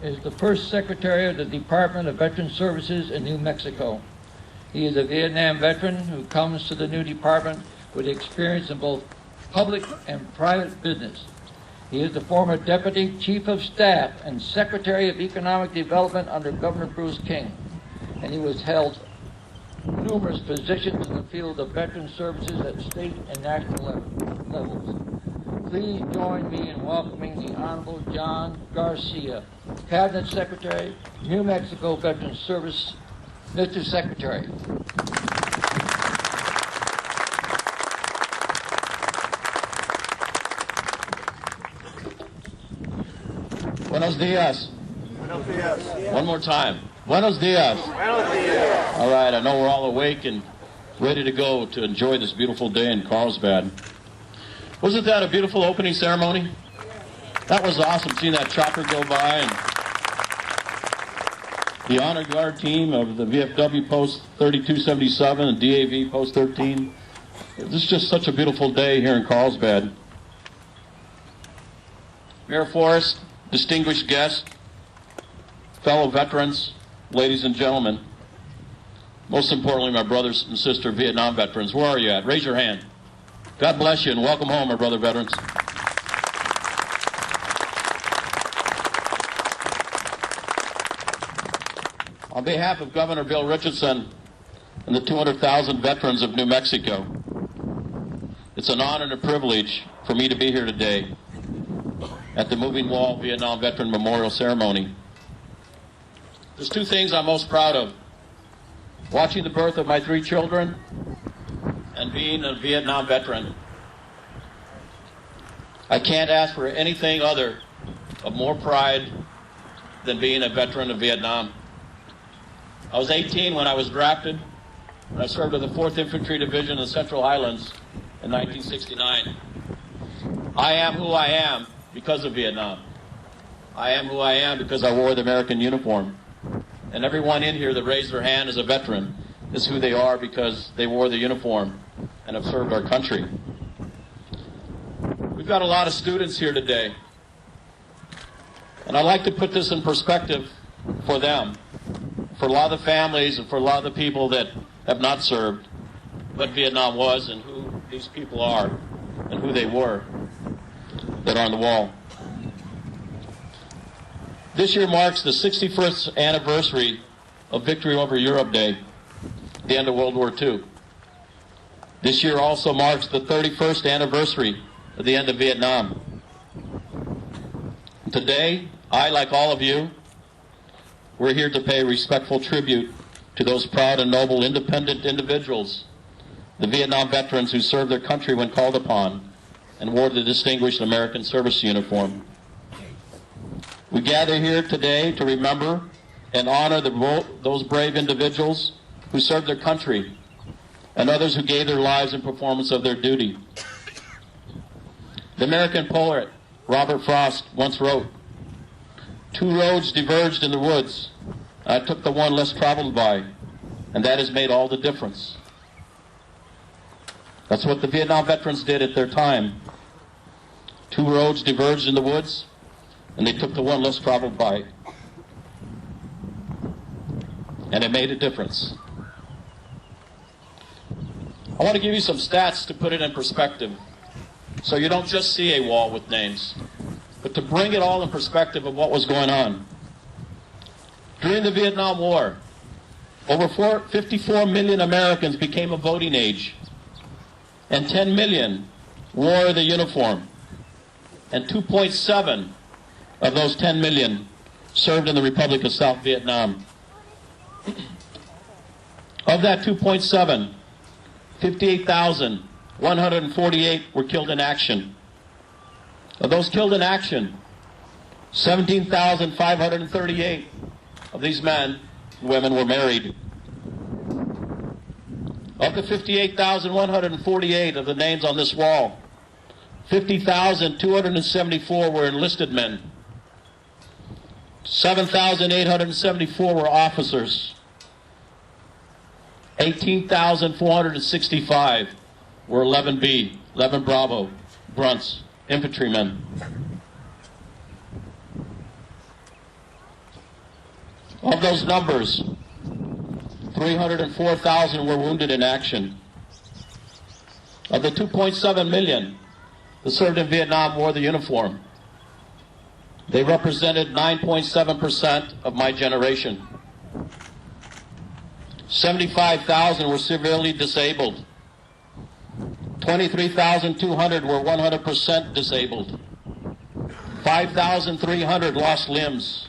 is the first Secretary of the Department of Veteran Services in New Mexico. He is a Vietnam veteran who comes to the new department with experience in both public and private business. He is the former Deputy Chief of Staff and Secretary of Economic Development under Governor Bruce King, and he was held numerous positions in the field of veteran services at state and national levels. Please join me in welcoming the Honorable John Garcia, Cabinet Secretary, New Mexico Veterans Service. Mr. Secretary. Buenos dias. Buenos dias. One more time. Buenos dias. Buenos dias. All right, I know we're all awake and ready to go to enjoy this beautiful day in Carlsbad. Wasn't that a beautiful opening ceremony? That was awesome, seeing that chopper go by and the Honor Guard team of the VFW Post 3277 and DAV Post 13. This is just such a beautiful day here in Carlsbad. Mayor Forrest, distinguished guests, fellow veterans, ladies and gentlemen, most importantly, my brothers and sister Vietnam veterans, where are you at? Raise your hand. God bless you and welcome home, my brother veterans. On behalf of Governor Bill Richardson and the 200,000 veterans of New Mexico, it's an honor and a privilege for me to be here today at the Moving Wall Vietnam Veteran Memorial Ceremony. There's two things I'm most proud of: watching the birth of my 3 children and being a Vietnam veteran. I can't ask for anything other of more pride than being a veteran of Vietnam. I was 18 when I was drafted, and I served with the 4th Infantry Division in the Central Highlands in 1969. I am who I am because of Vietnam. I am who I am because I wore the American uniform. And everyone in here that raised their hand as a veteran is who they are because they wore the uniform and have served our country. We've got a lot of students here today, and I'd like to put this in perspective for them, for a lot of the families and for a lot of the people that have not served, what Vietnam was and who these people are and who they were that are on the wall. This year marks the 61st anniversary of Victory over Europe Day, the end of World War II. This year also marks the 31st anniversary of the end of Vietnam. Today, I, like all of you, we're here to pay respectful tribute to those proud and noble independent individuals, the Vietnam veterans who served their country when called upon and wore the distinguished American service uniform. We gather here today to remember and honor those brave individuals who served their country and others who gave their lives in performance of their duty. The American poet Robert Frost once wrote, "Two roads diverged in the woods. I took the one less traveled by, and that has made all the difference." That's what the Vietnam veterans did at their time. 2 roads diverged in the woods, and they took the one less traveled by. And it made a difference. I want to give you some stats to put it in perspective, so you don't just see a wall with names, but to bring it all in perspective of what was going on. During the Vietnam War, over 54 million Americans became of voting age, and 10 million wore the uniform, and 2.7 of those 10 million served in the Republic of South Vietnam. Of that 2.7, 58,148 were killed in action. Of those killed in action, 17,538 of these men and women were married. Of the 58,148 of the names on this wall, 50,274 were enlisted men. 7,874 were officers. 18,465 were 11B, 11 Bravo, Brunts, infantrymen. Of those numbers, 304,000 were wounded in action. Of the 2.7 million that served in Vietnam wore the uniform. They represented 9.7% of my generation. 75,000 were severely disabled. 23,200 were 100% disabled. 5,300 lost limbs.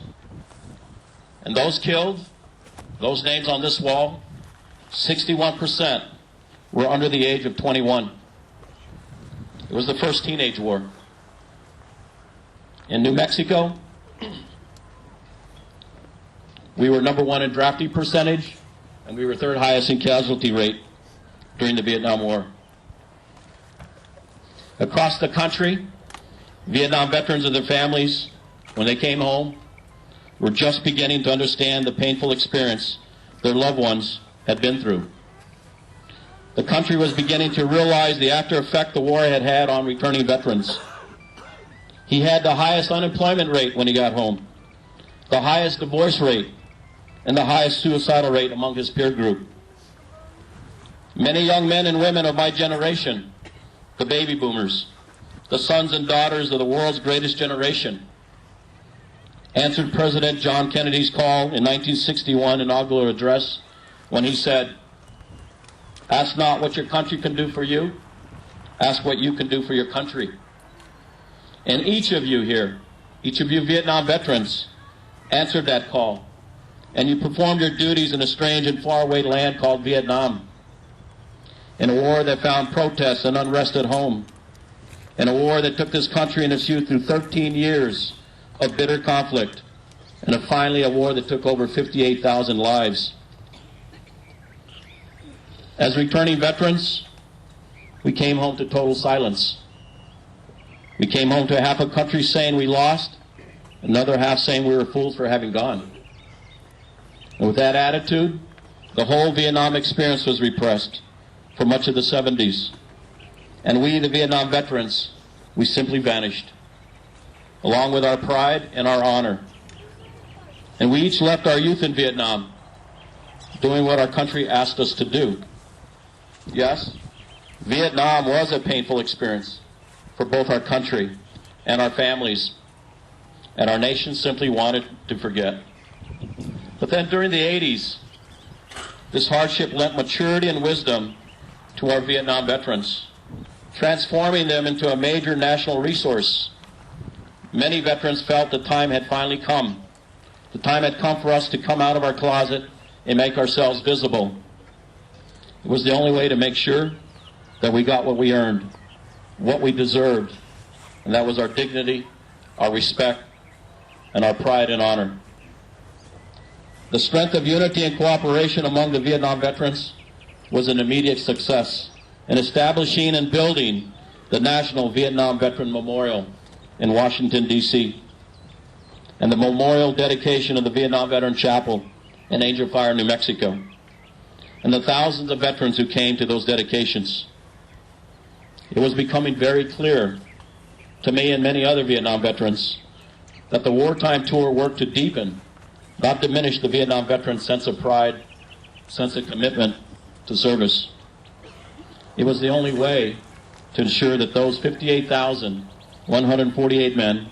And those killed, those names on this wall, 61% were under the age of 21. It was the first teenage war. In New Mexico, we were number one in drafting percentage, and we were third highest in casualty rate during the Vietnam War. Across the country, Vietnam veterans and their families, when they came home, were just beginning to understand the painful experience their loved ones had been through. The country was beginning to realize the after effect the war had had on returning veterans. He had the highest unemployment rate when he got home, the highest divorce rate, and the highest suicidal rate among his peer group. Many young men and women of my generation, the baby boomers, the sons and daughters of the world's greatest generation, answered President John Kennedy's call in 1961 inaugural address when he said, "Ask not what your country can do for you, ask what you can do for your country." And each of you here, each of you Vietnam veterans, answered that call, and you performed your duties in a strange and faraway land called Vietnam, in a war that found protests and unrest at home, in a war that took this country and its youth through 13 years of bitter conflict, and finally a war that took over 58,000 lives. As returning veterans, we came home to total silence. We came home to half a country saying we lost, another half saying we were fools for having gone. And with that attitude, the whole Vietnam experience was repressed for much of the 70s. And we, the Vietnam veterans, we simply vanished, along with our pride and our honor. And we each left our youth in Vietnam, doing what our country asked us to do. Yes, Vietnam was a painful experience for both our country and our families, and our nation simply wanted to forget. But then during the 80s, this hardship lent maturity and wisdom to our Vietnam veterans, transforming them into a major national resource. Many veterans felt the time had finally come. The time had come for us to come out of our closet and make ourselves visible. It was the only way to make sure that we got what we earned, what we deserved, and that was our dignity, our respect, and our pride and honor. The strength of unity and cooperation among the Vietnam veterans was an immediate success in establishing and building the National Vietnam Veteran Memorial in Washington, D.C., and the memorial dedication of the Vietnam Veteran Chapel in Angel Fire, New Mexico, and the thousands of veterans who came to those dedications. It was becoming very clear to me and many other Vietnam veterans that the wartime tour worked to deepen, not diminish the Vietnam veterans' sense of pride, sense of commitment to service. It was the only way to ensure that those 58,148 men,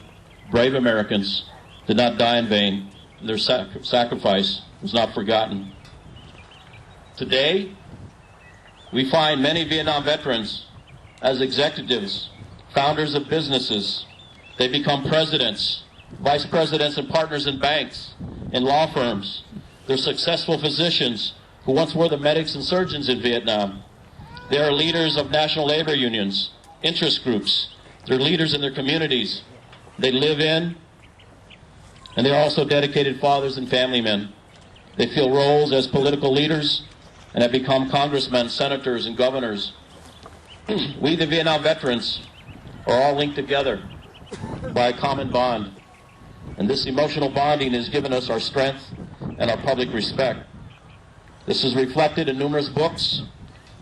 brave Americans, did not die in vain. Their sacrifice was not forgotten. Today, we find many Vietnam veterans as executives, founders of businesses. They become presidents, vice presidents, and partners in banks, in law firms. They're successful physicians who once were the medics and surgeons in Vietnam. They are leaders of national labor unions, interest groups. They're leaders in their communities. They live in, and they're also dedicated fathers and family men. They fill roles as political leaders and have become congressmen, senators, and governors. We, the Vietnam veterans, are all linked together by a common bond. And this emotional bonding has given us our strength and our public respect. This is reflected in numerous books,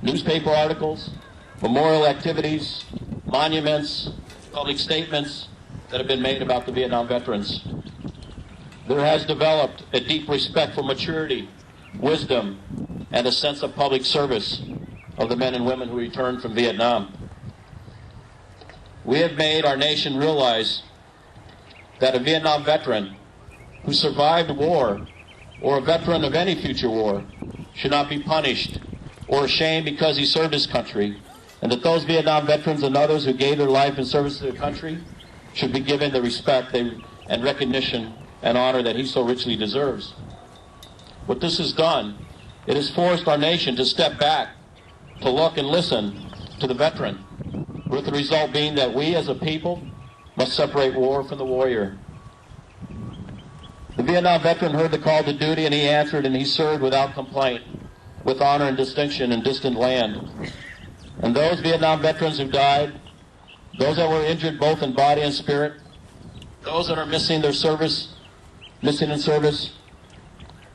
newspaper articles, memorial activities, monuments, public statements that have been made about the Vietnam veterans. there has developed a deep respect for maturity, wisdom, and a sense of public service of the men and women who returned from Vietnam. We have made our nation realize that a Vietnam veteran who survived war, or a veteran of any future war, should not be punished or ashamed because he served his country, and that those Vietnam veterans and others who gave their life in service to their country should be given the respect and recognition and honor that he so richly deserves. What this has done, it has forced our nation to step back, to look and listen to the veteran, with the result being that we as a people must separate war from the warrior. The Vietnam veteran heard the call to duty, and he answered, and he served without complaint, with honor and distinction in distant land. And those Vietnam veterans who died, those that were injured both in body and spirit, those that are missing in service,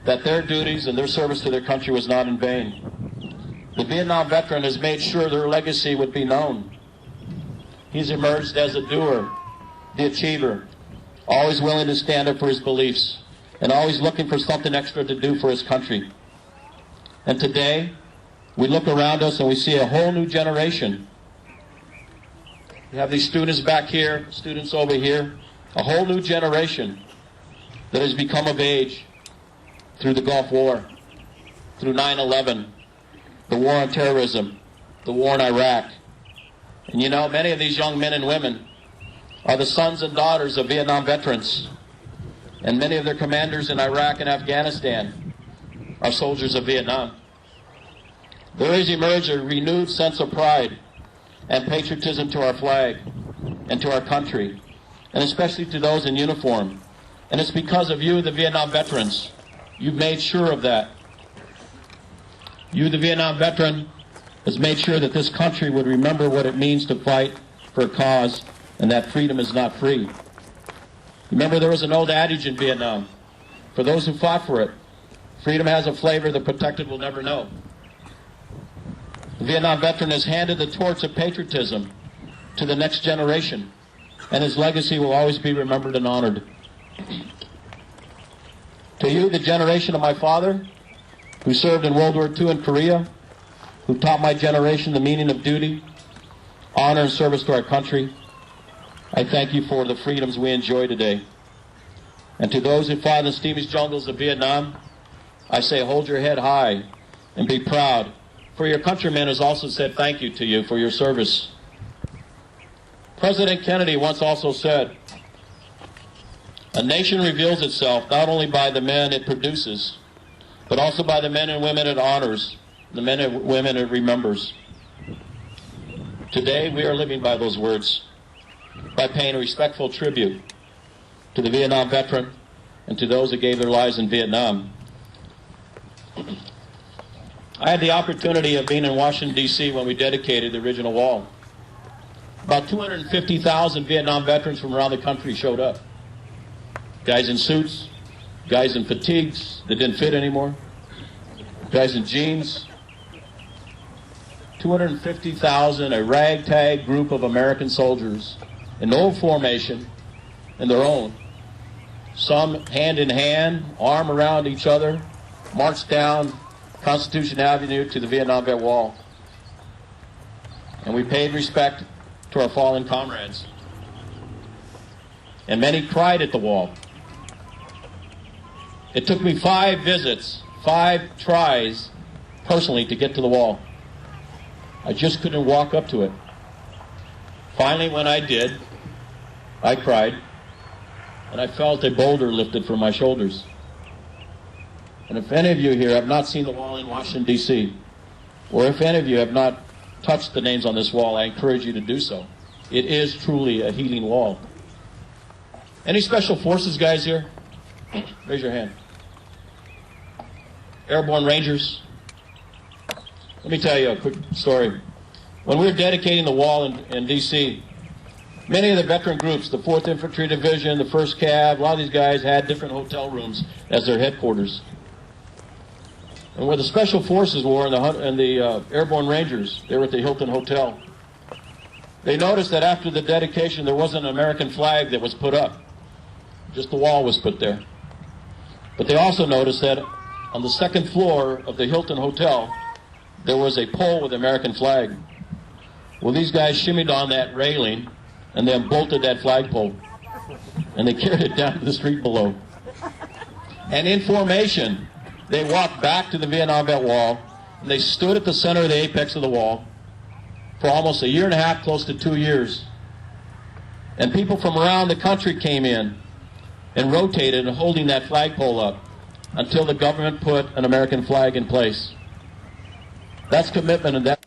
that their duties and their service to their country was not in vain. The Vietnam veteran has made sure their legacy would be known. He's emerged as a doer, the achiever, always willing to stand up for his beliefs, and always looking for something extra to do for his country. And today, we look around us and we see a whole new generation. We have these students back here, students over here, a whole new generation that has become of age through the Gulf War, through 9/11, the war on terrorism, the war in Iraq. And you know, many of these young men and women are the sons and daughters of Vietnam veterans, and many of their commanders in Iraq and Afghanistan are soldiers of Vietnam. There has emerged a renewed sense of pride and patriotism to our flag and to our country, and especially to those in uniform. And it's because of you, the Vietnam veterans. You've made sure of that. You, the Vietnam veteran, has made sure that this country would remember what it means to fight for a cause, and that freedom is not free. Remember, there was an old adage in Vietnam, for those who fought for it, freedom has a flavor the protected will never know. The Vietnam veteran has handed the torch of patriotism to the next generation, and his legacy will always be remembered and honored. To you, the generation of my father, who served in World War II in Korea, who taught my generation the meaning of duty, honor, and service to our country, I thank you for the freedoms we enjoy today. And to those who fought in the steamy jungles of Vietnam, I say hold your head high and be proud, for your countrymen has also said thank you to you for your service. President Kennedy once also said, a nation reveals itself not only by the men it produces, but also by the men and women it honors, the men and women it remembers. Today we are living by those words, by paying a respectful tribute to the Vietnam veteran and to those that gave their lives in Vietnam. I had the opportunity of being in Washington, D.C. when we dedicated the original wall. About 250,000 Vietnam veterans from around the country showed up. Guys in suits, guys in fatigues that didn't fit anymore, guys in jeans. 250,000, a ragtag group of American soldiers in old formation, in their own. Some hand in hand, arm around each other, marched down Constitution Avenue to the Vietnam Vet Wall. And we paid respect to our fallen comrades. And many cried at the wall. It took me 5 visits, 5 tries, personally, to get to the wall. I just couldn't walk up to it. Finally, when I did, I cried, and I felt a boulder lifted from my shoulders. And if any of you here have not seen the wall in Washington, D.C., or if any of you have not touched the names on this wall, I encourage you to do so. It is truly a healing wall. Any Special Forces guys here? Raise your hand. Airborne Rangers? Let me tell you a quick story. When we were dedicating the wall in D.C., many of the veteran groups, the 4th Infantry Division, the 1st Cav, a lot of these guys had different hotel rooms as their headquarters. And where the Special Forces were and the Airborne Rangers, they were at the Hilton Hotel. They noticed that after the dedication, there wasn't an American flag that was put up. Just the wall was put there. But they also noticed that on the second floor of the Hilton Hotel, there was a pole with the American flag. Well, these guys shimmied on that railing and then bolted that flagpole. And they carried it down to the street below. And in formation, they walked back to the Vietnam Vet Wall, and they stood at the center of the apex of the wall for almost a year and a half, close to 2 years. And people from around the country came in and rotated and holding that flagpole up until the government put an American flag in place. That's commitment, and that